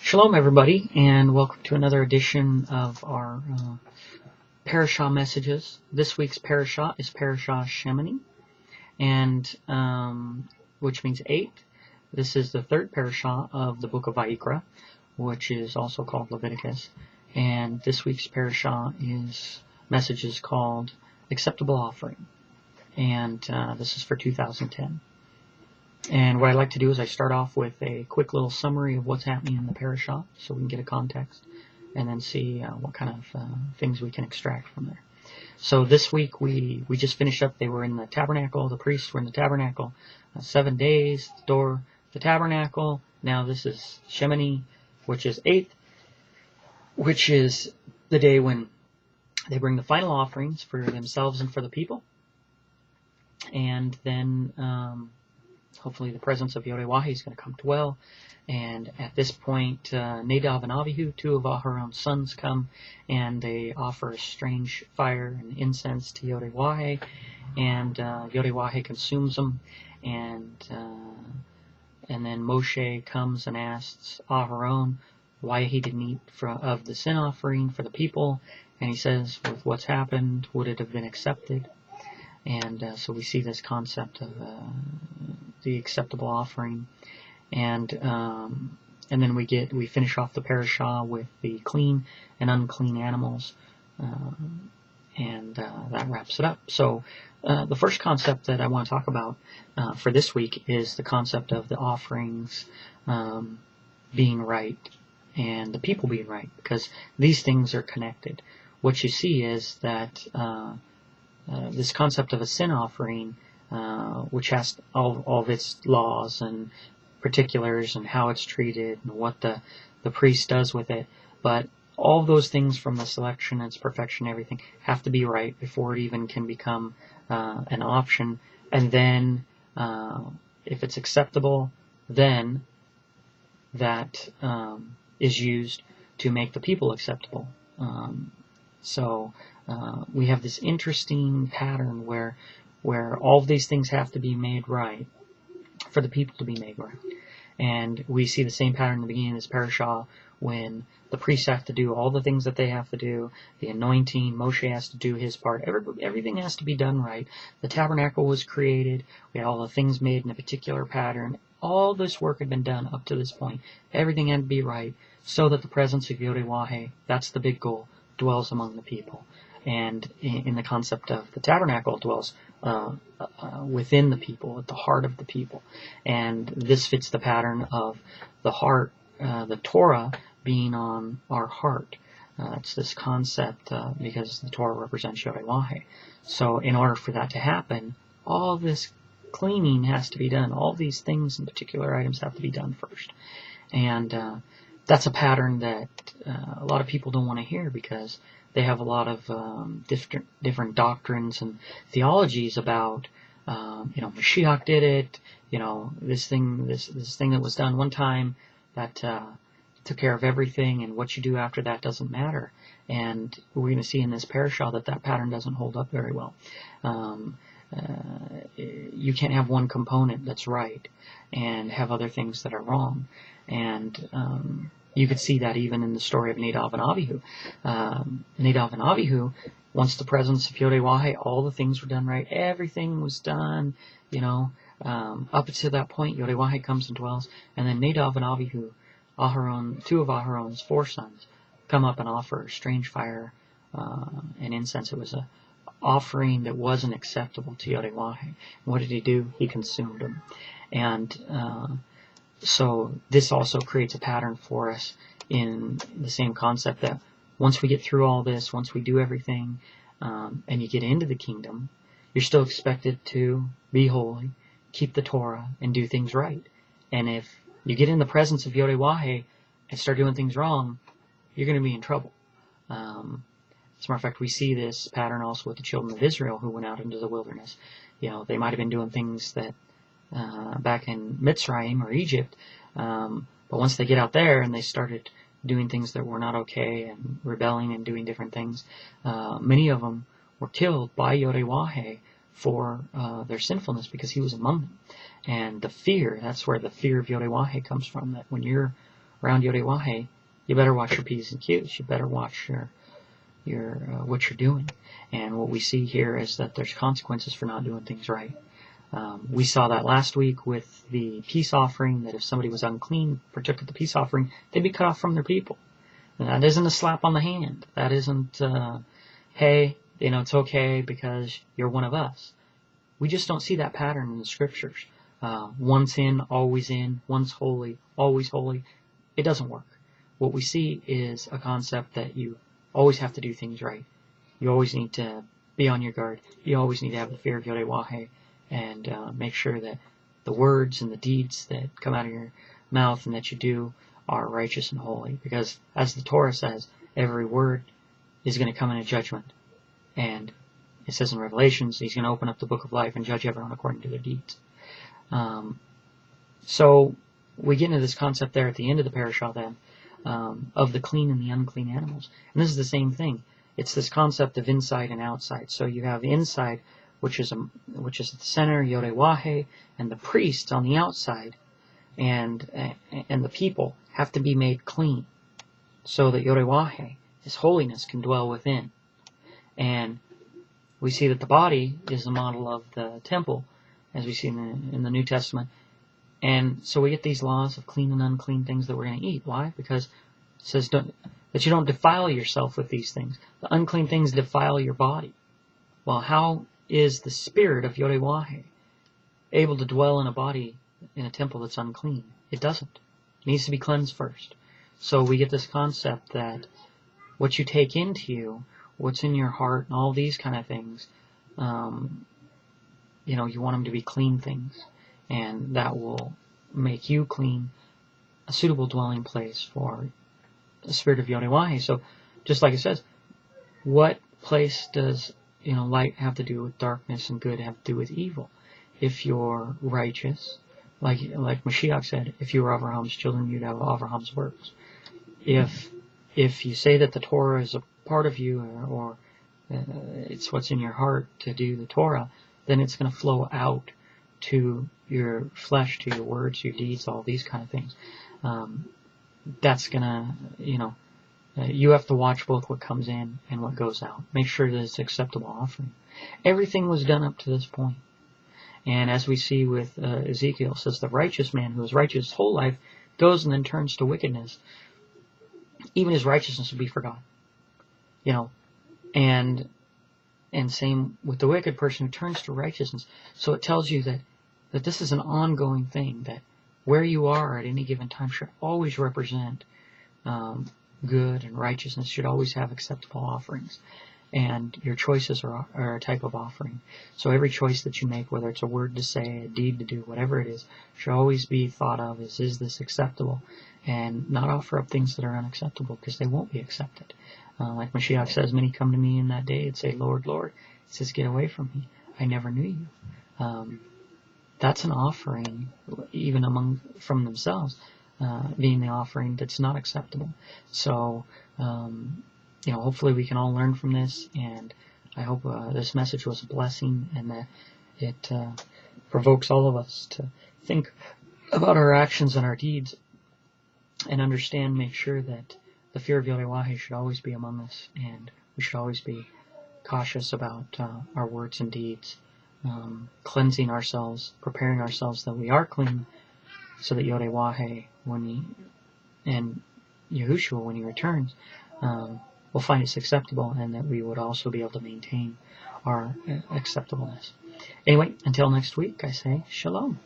Shalom, everybody, and welcome to another edition of our Parashat messages. This week's Parashat is Parashat Shemini, and which means 8. This is the third Parashat of the book of Vayikra, which is also called Leviticus. And this week's Parashat message is called Acceptable Offering, and this is for 2010. And what I like to do is I start off with a quick little summary of what's happening in the parashat so we can get a context and then see what kind of things we can extract from there. So this week we just finished up. They were in the tabernacle. The priests were in the tabernacle. 7 days, the door, the tabernacle. Now this is Shemini, which is 8th, which is the day when they bring the final offerings for themselves and for the people. And then hopefully the presence of YHWH is going to come dwell. And at this point, Nadab and Abihu, 2 of Aharon's sons, come and they offer a strange fire and incense to YHWH, and YHWH consumes them. And then Moshe comes and asks Aharon why he didn't eat of the sin offering for the people. And he says, with what's happened, would it have been accepted? And so we see this concept of the acceptable offering, and then we finish off the parashah with the clean and unclean animals, and that wraps it up. So the first concept that I want to talk about for this week is the concept of the offerings being right and the people being right, because these things are connected. What you see is that this concept of a sin offering, which has all of its laws and particulars and how it's treated and what the priest does with it, but all of those things from the selection, its perfection, everything have to be right before it even can become an option. And then if it's acceptable, then that is used to make the people acceptable. So we have this interesting pattern where all of these things have to be made right for the people to be made right. And we see the same pattern in the beginning of this parashah when the priests have to do all the things that they have to do, the anointing, Moshe has to do his part, everything has to be done right. The tabernacle was created, we had all the things made in a particular pattern. All this work had been done up to this point. Everything had to be right so that the presence of YHWH, that's the big goal, dwells among the people. And in the concept of the tabernacle, dwells within the people, at the heart of the people. And this fits the pattern of the heart, the Torah being on our heart. It's this concept because the Torah represents YHWH. So in order for that to happen, all this cleaning has to be done. All these things and particular items have to be done first. And that's a pattern that a lot of people don't want to hear, because they have a lot of different doctrines and theologies about, Mashiach did it, this thing that was done one time that took care of everything, and what you do after that doesn't matter. And we're going to see in this parashah that pattern doesn't hold up very well. You can't have one component that's right and have other things that are wrong. And you could see that even in the story of Nadab and Abihu. Nadab and Abihu, once the presence of YHWH, all the things were done right. Everything was done, up to that point, YHWH comes and dwells. And then Nadab and Abihu, 2 of Aharon's 4 sons, come up and offer strange fire and incense. It was a offering that wasn't acceptable to YHWH. And what did he do? He consumed them. And so this also creates a pattern for us in the same concept that once we get through all this, once we do everything, and you get into the kingdom, you're still expected to be holy, keep the Torah, and do things right. And if you get in the presence of YHWH and start doing things wrong, you're going to be in trouble. As a matter of fact, we see this pattern also with the children of Israel who went out into the wilderness. They might have been doing things that back in Mitzrayim or Egypt, but once they get out there and they started doing things that were not okay and rebelling and doing different things, many of them were killed by YHWH for their sinfulness, because he was among them. And the fear, that's where the fear of YHWH comes from, that when you're around YHWH, you better watch your P's and Q's. You better watch your what you're doing. And what we see here is that there's consequences for not doing things right. We saw that last week with the peace offering, that if somebody was unclean, partook of the peace offering, they'd be cut off from their people. And that isn't a slap on the hand. That isn't, hey, it's okay because you're one of us. We just don't see that pattern in the scriptures. Once in, always in, once holy, always holy. It doesn't work. What we see is a concept that you always have to do things right. You always need to be on your guard. You always need to have the fear of YHWH and make sure that the words and the deeds that come out of your mouth and that you do are righteous and holy. Because as the Torah says, every word is going to come in a judgment. And it says in Revelations, he's going to open up the book of life and judge everyone according to their deeds. So we get into this concept there at the end of the Parashat then, of the clean and the unclean animals. And this is the same thing. It's this concept of inside and outside. So you have the inside, which is at the center, YHWH, and the priests on the outside, and the people have to be made clean, so that YHWH, His holiness, can dwell within. And we see that the body is the model of the temple, as we see in the New Testament. And so we get these laws of clean and unclean things that we're going to eat. Why? Because it says that you don't defile yourself with these things. The unclean things defile your body. Well, how is the spirit of YHWH able to dwell in a body, in a temple that's unclean? It doesn't. It needs to be cleansed first. So we get this concept that what you take into you, what's in your heart, and all these kind of things, you want them to be clean things. And that will make you clean, a suitable dwelling place for the spirit of YHWH. So, just like it says, what place does light have to do with darkness and good have to do with evil? If you're righteous, like Mashiach said, if you were Abraham's children, you'd have Abraham's works. If you say that the Torah is a part of you, or it's what's in your heart to do the Torah, then it's going to flow out to your flesh, to your words, your deeds, all these kind of things. That's going to, you have to watch both what comes in and what goes out. Make sure that it's acceptable offering. Everything was done up to this point. And as we see with Ezekiel, it says the righteous man who is righteous his whole life goes and then turns to wickedness. Even his righteousness will be forgotten. And same with the wicked person who turns to righteousness. So it tells you that this is an ongoing thing, that where you are at any given time should always represent good and righteousness, should always have acceptable offerings. And your choices are a type of offering. So every choice that you make, whether it's a word to say, a deed to do, whatever it is, should always be thought of as, is this acceptable? And not offer up things that are unacceptable, because they won't be accepted. Like Mashiach says, many come to me in that day and say, Lord, Lord. He says, get away from me. I never knew you. That's an offering, even from themselves, being the offering that's not acceptable. So, hopefully we can all learn from this, and I hope this message was a blessing, and that it provokes all of us to think about our actions and our deeds, and understand, make sure that the fear of YHWH should always be among us, and we should always be cautious about our words and deeds, cleansing ourselves, preparing ourselves that we are clean, so that YHWH, and Yahushua, when he returns, will find us acceptable, and that we would also be able to maintain our acceptableness. Anyway, until next week, I say Shalom.